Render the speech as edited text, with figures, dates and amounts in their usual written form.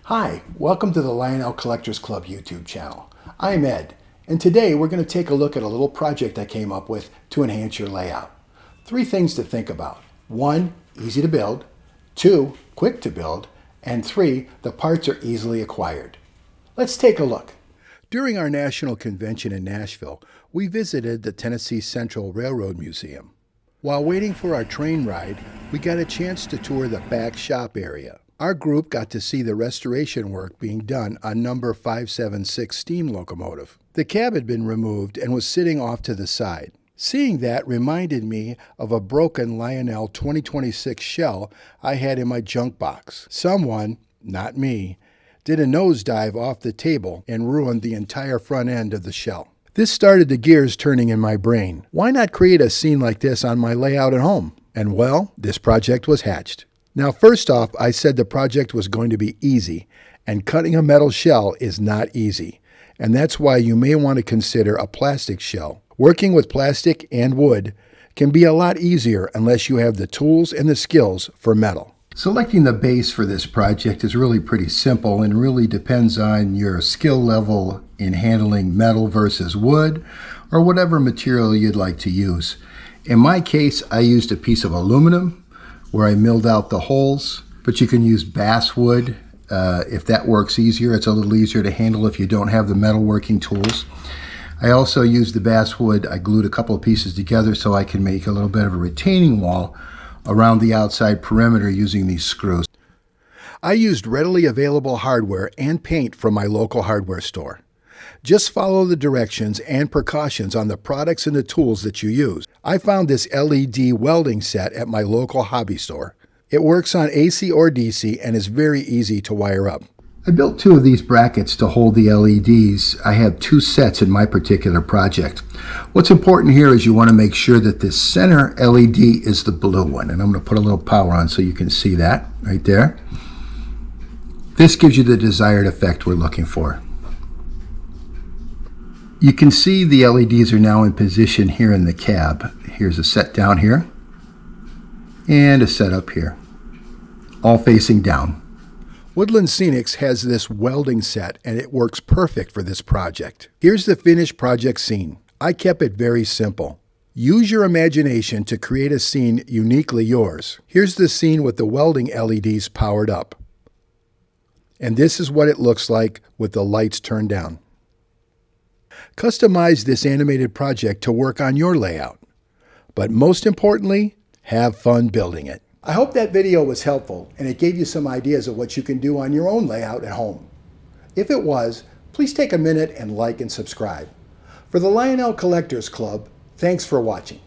Hi, welcome to the Lionel Collectors Club YouTube channel. I'm Ed, and today we're going to take a look at a little project I came up with to enhance your layout. 3 things to think about. 1, easy to build. 2, quick to build. And 3, the parts are easily acquired. Let's take a look. During our national convention in Nashville, we visited the Tennessee Central Railroad Museum. While waiting for our train ride, we got a chance to tour the back shop area. Our group got to see the restoration work being done on number 576 steam locomotive. The cab had been removed and was sitting off to the side. Seeing that reminded me of a broken Lionel 2026 shell I had in my junk box. Someone, not me, did a nosedive off the table and ruined the entire front end of the shell. This started the gears turning in my brain. Why not create a scene like this on my layout at home? And well, this project was hatched. Now, first off, I said the project was going to be easy, and cutting a metal shell is not easy, and that's why you may want to consider a plastic shell. Working with plastic and wood can be a lot easier unless you have the tools and the skills for metal. Selecting the base for this project is really pretty simple and really depends on your skill level in handling metal versus wood or whatever material you'd like to use. In my case, I used a piece of aluminum where I milled out the holes, but you can use basswood if that works easier. It's a little easier to handle if you don't have the metalworking tools. I also used the basswood. I glued a couple of pieces together so I can make a little bit of a retaining wall around the outside perimeter using these screws. I used readily available hardware and paint from my local hardware store. Just follow the directions and precautions on the products and the tools that you use. I found this LED welding set at my local hobby store. It works on AC or DC and is very easy to wire up. I built 2 of these brackets to hold the LEDs. I have 2 sets in my particular project. What's important here is you want to make sure that this center LED is the blue one. And I'm going to put a little power on so you can see that right there. This gives you the desired effect we're looking for. You can see the LEDs are now in position here in the cab. Here's a set down here and a set up here, all facing down. Welding Scene has this welding set and it works perfect for this project. Here's the finished project scene. I kept it very simple. Use your imagination to create a scene uniquely yours. Here's the scene with the welding LEDs powered up. And this is what it looks like with the lights turned down. Customize this animated project to work on your layout. But most importantly, have fun building it. I hope that video was helpful and it gave you some ideas of what you can do on your own layout at home. If it was, please take a minute and like and subscribe. For the Lionel Collectors Club, thanks for watching.